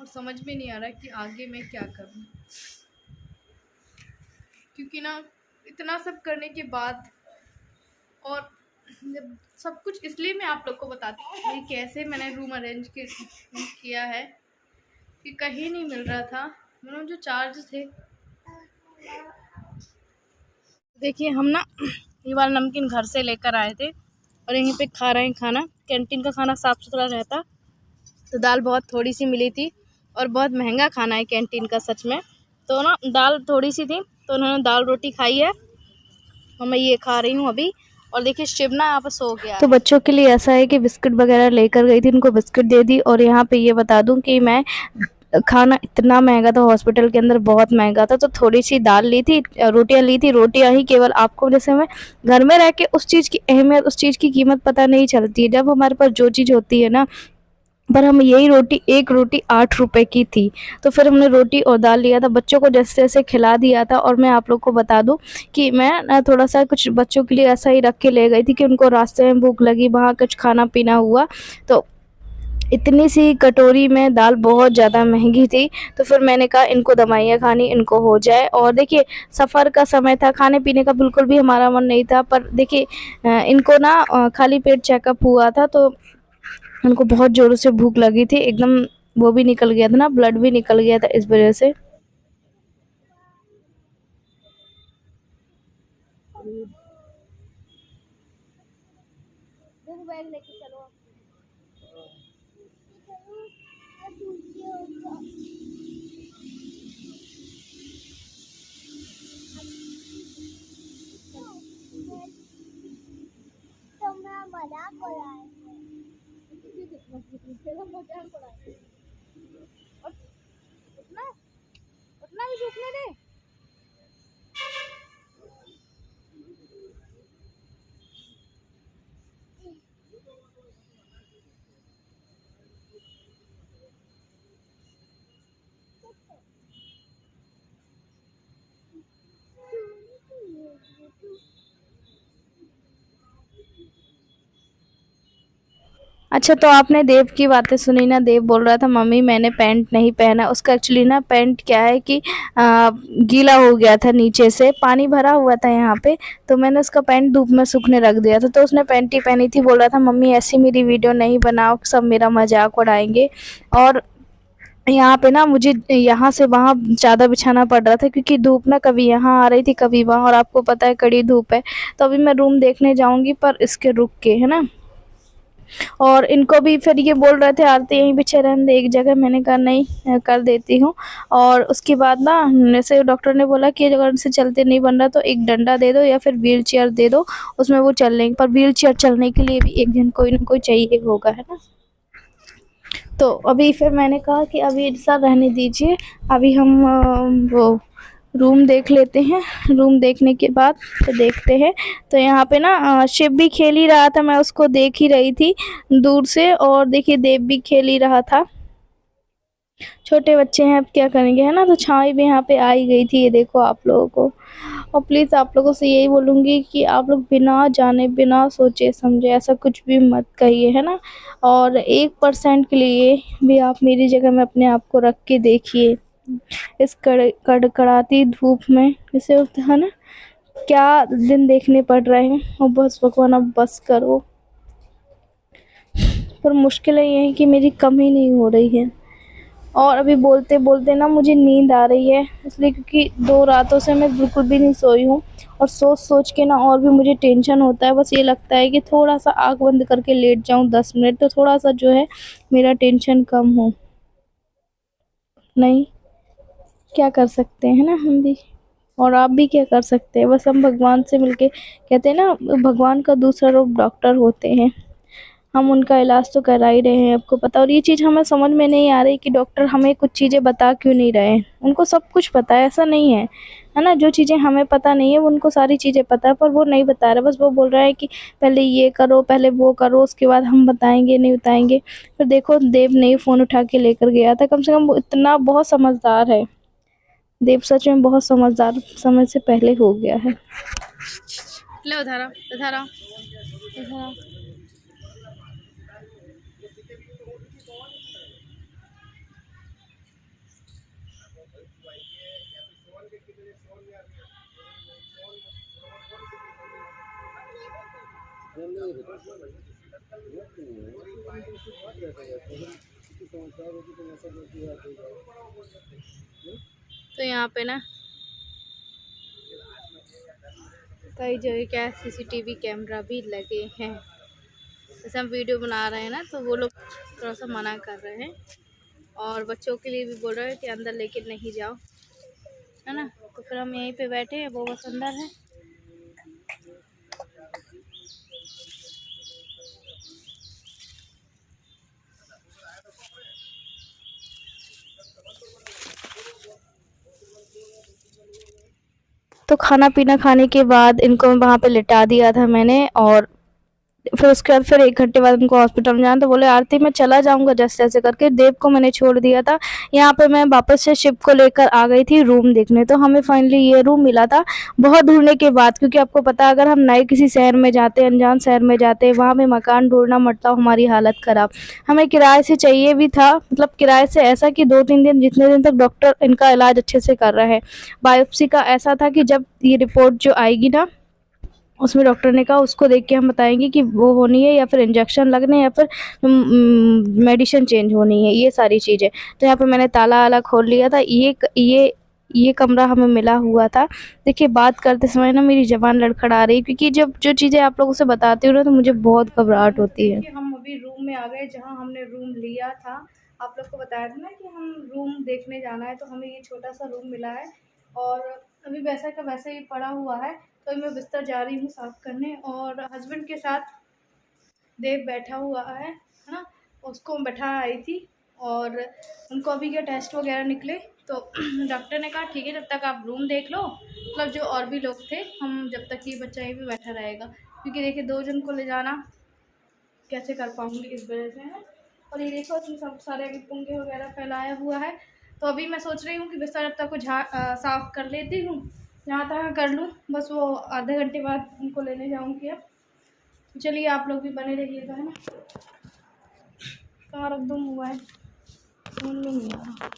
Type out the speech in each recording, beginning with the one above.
और समझ में नहीं आ रहा कि आगे मैं क्या करूं, क्योंकि ना इतना सब करने के बाद और जब सब कुछ, इसलिए मैं आप लोग को बताती हूँ कि कैसे मैंने रूम अरेंज किया है कि कहीं नहीं मिल रहा था। मतलब जो चार्ज थे, देखिए हम ना ये वाला नमकीन घर से लेकर आए थे और यहीं पे खा रहे हैं खाना। कैंटीन का खाना साफ़ सुथरा रहता, तो दाल बहुत थोड़ी सी मिली थी और बहुत महंगा खाना है कैंटीन का सच में। तो ना दाल थोड़ी सी थी तो उन्होंने दाल रोटी खाई है और मैं ये खा रही हूँ अभी। और देखिए शिव ना यहाँ पर सो गया तो बच्चों के लिए ऐसा है कि बिस्किट वगैरह लेकर गई थी, उनको बिस्किट दे दी। और यहाँ पे ये बता दूँ कि मैं खाना इतना महंगा था, हॉस्पिटल के अंदर बहुत महंगा था, तो थोड़ी सी दाल ली थी, रोटियां ली थी। रोटियां ही केवल, आपको जैसे मैं घर में रह के उस चीज़ की अहमियत, उस चीज़ की कीमत पता नहीं चलती है जब हमारे पास जो चीज़ होती है ना। पर हम यही रोटी, एक रोटी 8 रुपए की थी, तो फिर हमने रोटी और दाल लिया था, बच्चों को जैसे जैसे खिला दिया था। और मैं आप लोग को बता दूं कि मैं ना थोड़ा सा कुछ बच्चों के लिए ऐसा ही रख के ले गई थी कि उनको रास्ते में भूख लगी, वहाँ कुछ खाना पीना हुआ, तो इतनी सी कटोरी में दाल बहुत ज़्यादा महंगी थी। तो फिर मैंने कहा इनको दवाइयाँ खानी, इनको हो जाए। और देखिए सफ़र का समय था, खाने पीने का बिल्कुल भी हमारा मन नहीं था, पर देखिए इनको ना खाली पेट चेकअप हुआ था, तो उनको बहुत ज़ोरों से भूख लगी थी, एकदम वो भी निकल गया था ना, ब्लड भी निकल गया था इस वजह से। बैग लेके चलो। उठना उठना भी झुकने दे। अच्छा, तो आपने देव की बातें सुनी ना। देव बोल रहा था मम्मी मैंने पैंट नहीं पहना। उसका एक्चुअली ना पैंट क्या है कि गीला हो गया था, नीचे से पानी भरा हुआ था यहाँ पे, तो मैंने उसका पैंट धूप में सूखने रख दिया था, तो उसने पैंट ही पहनी थी। बोल रहा था मम्मी ऐसी मेरी वीडियो नहीं बनाओ, सब मेरा मजाक उड़ाएंगे। और यहाँ पे ना मुझे यहाँ से वहाँ ज़्यादा बिछाना पड़ रहा था, क्योंकि धूप ना कभी यहाँ आ रही थी कभी वहाँ, और आपको पता है कड़ी धूप है। तो अभी मैं रूम देखने जाऊँगी, पर इसके रुक के, है ना। और इनको भी फिर ये बोल रहे थे आरती यहीं पीछे रहने दे एक जगह, मैंने कहा नहीं, कर देती हूँ। और उसके बाद ना जैसे डॉक्टर ने बोला कि अगर उनसे चलते नहीं बन रहा तो एक डंडा दे दो या फिर व्हील चेयर दे दो, उसमें वो चल लेंगे। पर व्हील चेयर चलने के लिए भी एक जन कोई ना कोई चाहिए होगा, है ना। तो अभी फिर मैंने कहा कि अभी ऐसा रहने दीजिए, अभी हम वो रूम देख लेते हैं। रूम देखने के बाद तो देखते हैं। तो यहाँ पे ना शिव भी खेल ही रहा था, मैं उसको देख ही रही थी दूर से। और देखिए देव भी खेल ही रहा था। छोटे बच्चे हैं, अब क्या करेंगे, है ना। तो छाई भी यहाँ पे आई गई थी, ये देखो आप लोगों को। और प्लीज़ आप लोगों से यही बोलूँगी कि आप लोग बिना जाने, बिना सोचे समझे ऐसा कुछ भी मत कहिए, है ना। और 1% के लिए भी आप मेरी जगह में अपने आप को रख के देखिए, इस कड़कड़ाती धूप में, जैसे होता है ना, क्या दिन देखने पड़ रहे हैं। और बस भगवान अब बस करो। पर मुश्किल ये है कि मेरी कम ही नहीं हो रही है, और अभी बोलते बोलते ना मुझे नींद आ रही है, इसलिए क्योंकि 2 रातों से मैं बिल्कुल भी नहीं सोई हूँ। और सोच सोच के ना और भी मुझे टेंशन होता है। बस ये लगता है कि थोड़ा सा आँख बंद करके लेट जाऊँ 10 मिनट, तो थोड़ा सा जो है मेरा टेंशन कम हो। नहीं, क्या कर सकते हैं ना हम भी, और आप भी क्या कर सकते हैं। बस हम भगवान से मिलके, कहते हैं ना भगवान का दूसरा रूप डॉक्टर होते हैं, हम उनका इलाज तो करा ही रहे हैं, आपको पता। और ये चीज़ हमें समझ में नहीं आ रही कि डॉक्टर हमें कुछ चीज़ें बता क्यों नहीं रहे हैं। उनको सब कुछ पता है, ऐसा नहीं है ना। जो चीज़ें हमें पता नहीं है वो उनको सारी चीज़ें पता है, पर वो नहीं बता रहे। बस वो बोल रहा है कि पहले ये करो, पहले वो करो, उसके बाद हम बताएंगे, नहीं बताएंगे। फिर देखो देव ने फ़ोन उठा के लेकर गया था, कम से कम वो इतना बहुत समझदार है। देव सच में बहुत समझदार, समय से पहले हो गया है। ले उधारा उधारा उधारा। तो यहाँ पे ना कई जगह क्या सीसीटीवी कैमरा भी लगे हैं। जैसे हम वीडियो बना रहे हैं ना, तो वो लोग थोड़ा सा मना कर रहे हैं और बच्चों के लिए भी बोल रहे हैं कि अंदर लेके नहीं जाओ, है ना। तो फिर हम यहीं पे बैठे हैं, वो बस अंदर है। तो खाना पीना खाने के बाद इनको वहाँ पे लिटा दिया था मैंने, और फिर उसके बाद फिर 1 घंटे बाद उनको हॉस्पिटल में जाना, तो बोले आरती मैं चला जाऊँगा जैसे तैसे करके। देव को मैंने छोड़ दिया था यहाँ पे। मैं वापस से शिप को लेकर आ गई थी रूम देखने, तो हमें फाइनली ये रूम मिला था बहुत ढूँढने के बाद, क्योंकि आपको पता है अगर हम नए किसी शहर में जाते हैं, अनजान शहर में जाते हैं, वहाँ पे मकान ढूँढना मतलब हमारी हालत ख़राब। हमें किराए से चाहिए भी था, मतलब किराए से ऐसा कि 2-3 दिन, जितने दिन तक डॉक्टर इनका इलाज अच्छे से कर रहे हैं। बायोप्सी का ऐसा था कि जब ये रिपोर्ट जो आएगी ना, उसमें डॉक्टर ने कहा उसको देख के हम बताएंगे कि वो होनी है या फिर इंजेक्शन लगने या फिर मेडिसिन चेंज होनी है, ये सारी चीज़ें। तो यहाँ पे मैंने ताला वाला खोल लिया था। ये कमरा हमें मिला हुआ था। देखिए बात करते समय ना मेरी ज़बान लड़खड़ा रही है, क्योंकि जब जो चीज़ें आप लोगों से बताती हूँ ना, तो मुझे बहुत घबराहट होती है। हम अभी रूम में आ गए जहाँ हमने रूम लिया था। आप लोग को बताया था ना कि हम रूम देखने जाना है, तो हमें ये छोटा सा रूम मिला है और अभी वैसा का वैसा ही पड़ा हुआ है। तो मैं बिस्तर जा रही हूँ साफ़ करने, और हस्बैंड के साथ देव बैठा हुआ है ना। उसको बैठा आई थी, और उनको अभी क्या टेस्ट वगैरह निकले, तो डॉक्टर ने कहा ठीक है जब तक आप रूम देख लो, मतलब जो और भी लोग थे, हम जब तक ये बच्चा यहीं पे बैठा रहेगा, क्योंकि देखिए 2 जन को ले जाना कैसे कर पाऊँगी इस वजह से, है। और ये देखो इसमें सब सारे अभी पुंगे वगैरह फैलाया हुआ है। तो अभी मैं सोच रही हूँ कि बिस्तर जब तक को साफ़ कर लेती हूँ, जहाँ तक मैं कर लूँ, बस वो आधे घंटे बाद उनको लेने जाऊँगी अब। चलिए आप लोग भी बने रहिएगा, है ना। कहाँ रख दूँ मोबाइल, समझ में नहीं आ रहा।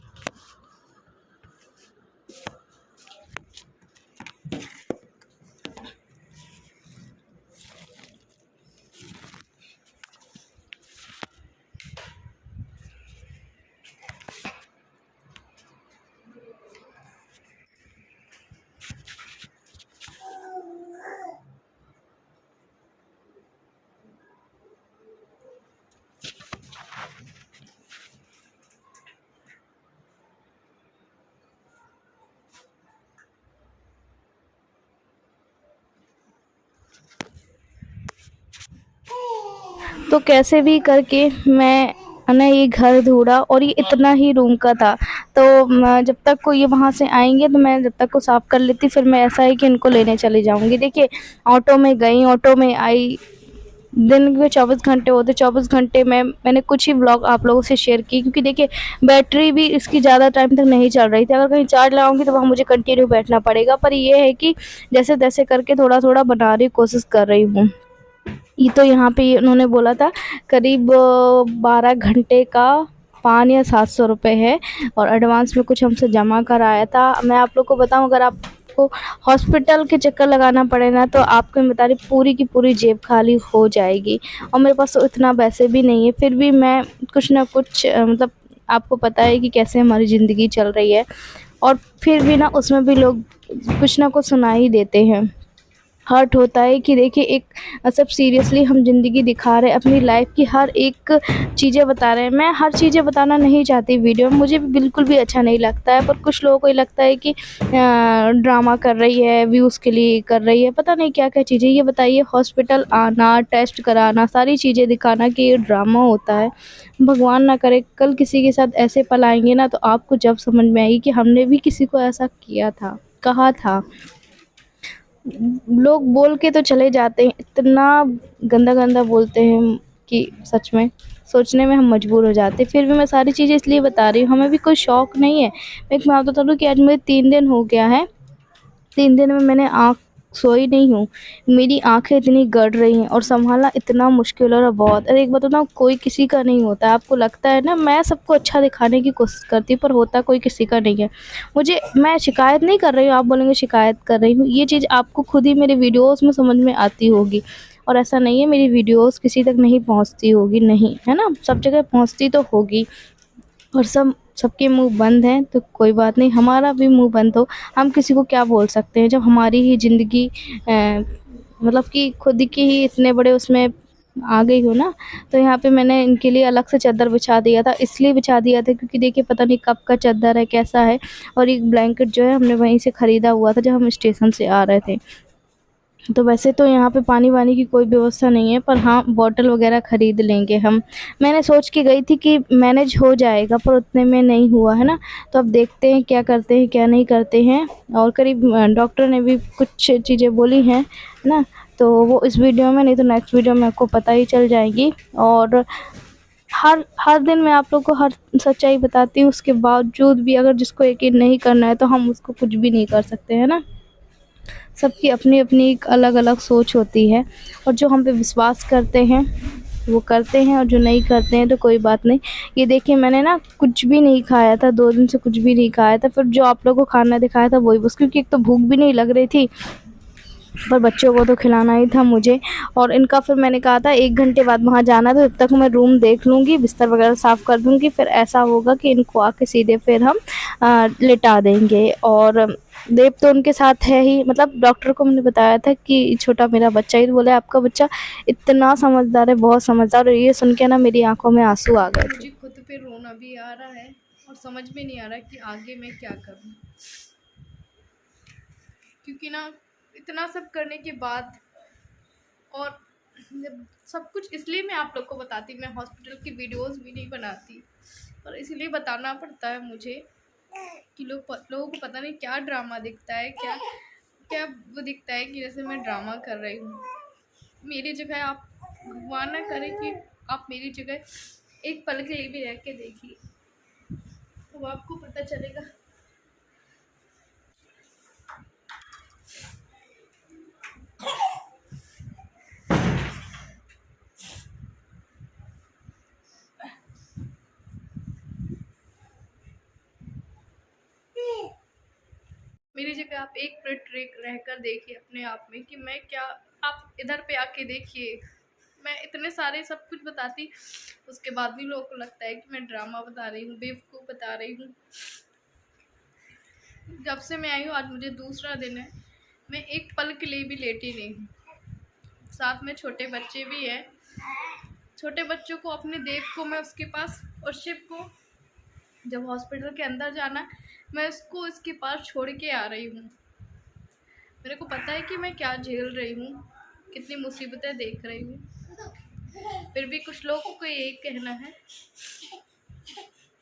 तो कैसे भी करके मैं ना ये घर ढूँढा, और ये इतना ही रूम का था। तो जब तक को ये वहाँ से आएंगे, तो मैं जब तक को साफ़ कर लेती, फिर मैं ऐसा है कि इनको लेने चली जाऊँगी। देखिए ऑटो में गई, ऑटो में आई। दिन के 24 घंटे होते, 24 घंटे में मैंने कुछ ही व्लॉग आप लोगों से शेयर की, क्योंकि देखिए बैटरी भी इसकी ज़्यादा टाइम तक नहीं चल रही थी। अगर कहीं चार्ज लगाऊंगी तो वहाँ मुझे कंटिन्यू बैठना पड़ेगा, पर ये है कि जैसे तैसे करके थोड़ा थोड़ा बनाने की कोशिश कर रही हूँ। ये तो यहाँ पे उन्होंने बोला था करीब 12 घंटे का 5 या 700 रुपये है, और एडवांस में कुछ हमसे जमा कराया था। मैं आप लोग को बताऊँ, अगर आपको हॉस्पिटल के चक्कर लगाना पड़े ना, तो आपको मैं बता रही पूरी की पूरी जेब खाली हो जाएगी, और मेरे पास तो इतना पैसे भी नहीं है। फिर भी मैं कुछ ना कुछ मतलब आपको पता है कि कैसे हमारी ज़िंदगी चल रही है, और फिर भी ना उसमें भी लोग कुछ ना कुछ सुना ही देते हैं। हर्ट होता है कि देखिए एक सब सीरियसली हम ज़िंदगी दिखा रहे हैं, अपनी लाइफ की हर एक चीज़ें बता रहे हैं। मैं हर चीज़ें बताना नहीं चाहती वीडियो में, मुझे भी बिल्कुल भी अच्छा नहीं लगता है, पर कुछ लोगों को ये लगता है कि ड्रामा कर रही है, व्यूज़ के लिए कर रही है, पता नहीं क्या क्या चीज़ें। ये बताइए हॉस्पिटल आना, टेस्ट कराना, सारी चीज़ें दिखाना कि ये ड्रामा होता है। भगवान ना करे कल किसी के साथ ऐसे पल आएंगे ना, तो आपको जब समझ में आएगी कि हमने भी किसी को ऐसा किया था, कहा था। लोग बोल के तो चले जाते हैं, इतना गंदा गंदा बोलते हैं कि सच में सोचने में हम मजबूर हो जाते हैं। फिर भी मैं सारी चीज़ें इसलिए बता रही हूँ, हमें भी कोई शौक़ नहीं है। मैं एक बात बता दूँ कि आज मुझे 3 दिन हो गया है, 3 दिन में मैंने आँख सोई नहीं हूँ, मेरी आंखें इतनी गड़ रही हैं और संभालना इतना मुश्किल हो रहा है बहुत। अरे एक बात बताऊँ, कोई किसी का नहीं होता है। आपको लगता है ना मैं सबको अच्छा दिखाने की कोशिश करती हूँ, पर होता कोई किसी का नहीं है। मैं शिकायत नहीं कर रही हूँ, आप बोलेंगे शिकायत कर रही हूँ, ये चीज़ आपको खुद ही मेरे वीडियोस में समझ में आती होगी। और ऐसा नहीं है मेरी वीडियोस किसी तक नहीं पहुँचती होगी, नहीं, है ना, सब जगह पहुँचती तो होगी। और सबके मुंह बंद हैं तो कोई बात नहीं, हमारा भी मुंह बंद हो, हम किसी को क्या बोल सकते हैं जब हमारी ही ज़िंदगी मतलब कि खुद की ही इतने बड़े उसमें आ गई हो ना। तो यहाँ पे मैंने इनके लिए अलग से चादर बिछा दिया था, इसलिए बिछा दिया था क्योंकि देखिए पता नहीं कब का चादर है, कैसा है। और एक ब्लैंकेट जो है हमने वहीं से ख़रीदा हुआ था जब हम स्टेशन से आ रहे थे। तो वैसे तो यहाँ पे पानी-वानी की कोई व्यवस्था नहीं है, पर हाँ, बॉटल वग़ैरह ख़रीद लेंगे हम। मैंने सोच के गई थी कि मैनेज हो जाएगा, पर उतने में नहीं हुआ, है ना? तो अब देखते हैं क्या करते हैं, क्या नहीं करते हैं। और करीब डॉक्टर ने भी कुछ चीज़ें बोली हैं, है ना? तो वो इस वीडियो में नहीं तो नेक्स्ट वीडियो में आपको पता ही चल जाएगी। और हर हर दिन मैं आप लोग को हर सच्चाई बताती हूँ, उसके बावजूद भी अगर जिसको यकीन नहीं करना है, तो हम उसको कुछ भी नहीं कर सकते, है ना? सबकी अपनी-अपनी एक अलग-अलग सोच होती है, और जो हम पे विश्वास करते हैं, वो करते हैं, और जो नहीं करते हैं तो कोई बात नहीं। ये देखिए मैंने ना कुछ भी नहीं खाया था, 2 दिन से कुछ भी नहीं खाया था, फिर जो आप लोगों को खाना दिखाया था वही बस, क्योंकि एक तो भूख भी नहीं लग रही थी, पर बच्चों को तो खिलाना ही था मुझे। और इनका फिर मैंने कहा था 1 घंटे बाद वहाँ जाना है, तो तब तक मैं रूम देख लूँगी, बिस्तर वगैरह साफ़ कर दूँगी, फिर ऐसा होगा कि इनको आके सीधे फिर हम लिटा देंगे। और देव तो उनके साथ है ही, मतलब डॉक्टर को मैंने बताया था कि छोटा मेरा बच्चा ही, तो बोले आपका बच्चा इतना समझदार है, बहुत समझदार। और ये सुन के ना मेरी आँखों में आँसू आ गए थे। मुझे खुद पे रोना भी आ रहा है और समझ में नहीं आ रहा कि आगे मैं क्या करूँ, क्योंकि ना इतना सब करने के बाद, और जब सब कुछ, इसलिए मैं आप लोग को बताती, मैं हॉस्पिटल की वीडियोस भी नहीं बनाती, और इसलिए बताना पड़ता है मुझे कि लोगों को पता नहीं क्या ड्रामा दिखता है, क्या क्या वो दिखता है कि जैसे मैं ड्रामा कर रही हूँ। मेरी जगह आप, भगवान ना करे कि आप मेरी जगह एक पल के लिए भी रह के देखिए, तो आपको पता चलेगा। मेरी जगह आप एक मिनट रहकर देखिए अपने आप में कि मैं क्या, आप इधर पे आके देखिए, मैं इतने सारे सब कुछ बताती, उसके बाद भी लोगों को लगता है कि मैं ड्रामा बता रही हूँ, बेवकूफ़ बता रही हूँ। जब से मैं आई हूँ, आज मुझे दूसरा दिन है, मैं एक पल के लिए भी लेटी नहीं हूँ। साथ में छोटे बच्चे भी हैं, छोटे बच्चों को, अपने देव को मैं उसके पास, और शिव को जब हॉस्पिटल के अंदर जाना, मैं उसको इसके पास छोड़ के आ रही हूँ। मेरे को पता है कि मैं क्या झेल रही हूँ, कितनी मुसीबतें देख रही हूँ, फिर भी कुछ लोगों को यही कहना है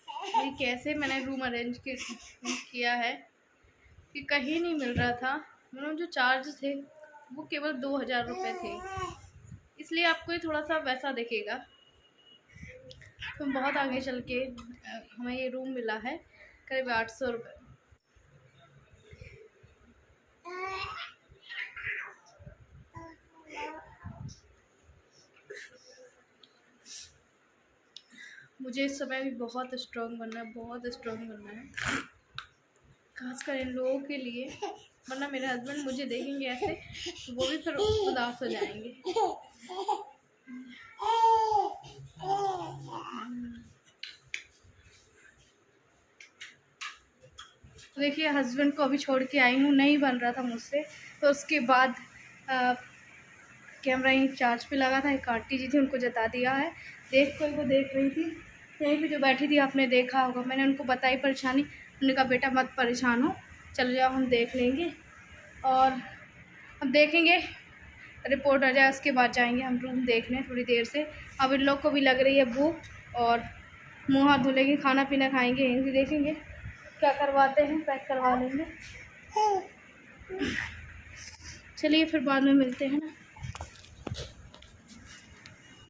कि कैसे मैंने रूम अरेंज किया है, कि कहीं नहीं मिल रहा था। मतलब जो चार्ज थे वो केवल 2000 रुपये थे, इसलिए आपको ये थोड़ा सा वैसा दिखेगा। तो बहुत आगे चल के हमें ये रूम मिला है करीब 800 रुपये। मुझे इस समय भी बहुत स्ट्रॉन्ग बनना है, बहुत स्ट्रॉन्ग बनना है, खासकर इन लोगों के लिए, वरना मेरे हस्बैंड मुझे देखेंगे ऐसे तो वो भी फिर उदास हो जाएंगे। देखिए हस्बैंड को अभी छोड़ के आई हूँ, नहीं बन रहा था मुझसे, तो उसके बाद कैमरा यहीं चार्ज पे लगा था, एक आंटी जी थी, उनको जता दिया है। कोई को देख रही थी यहीं पे जो बैठी थी, आपने देखा होगा, मैंने उनको बताई परेशानी, उन्होंने कहा बेटा मत परेशान हो, चलो जाओ हम देख लेंगे। और हम देखेंगे, रिपोर्ट आ जाए उसके बाद जाएंगे हम रूम देखने थोड़ी देर से। अब इन लोग को भी लग रही है भूख, और मुँह हाथ धुलेंगे, खाना पीना खाएंगे, यहीं से देखेंगे क्या करवाते हैं, पैक करवा लेंगे। चलिए फिर बाद में मिलते हैं ना।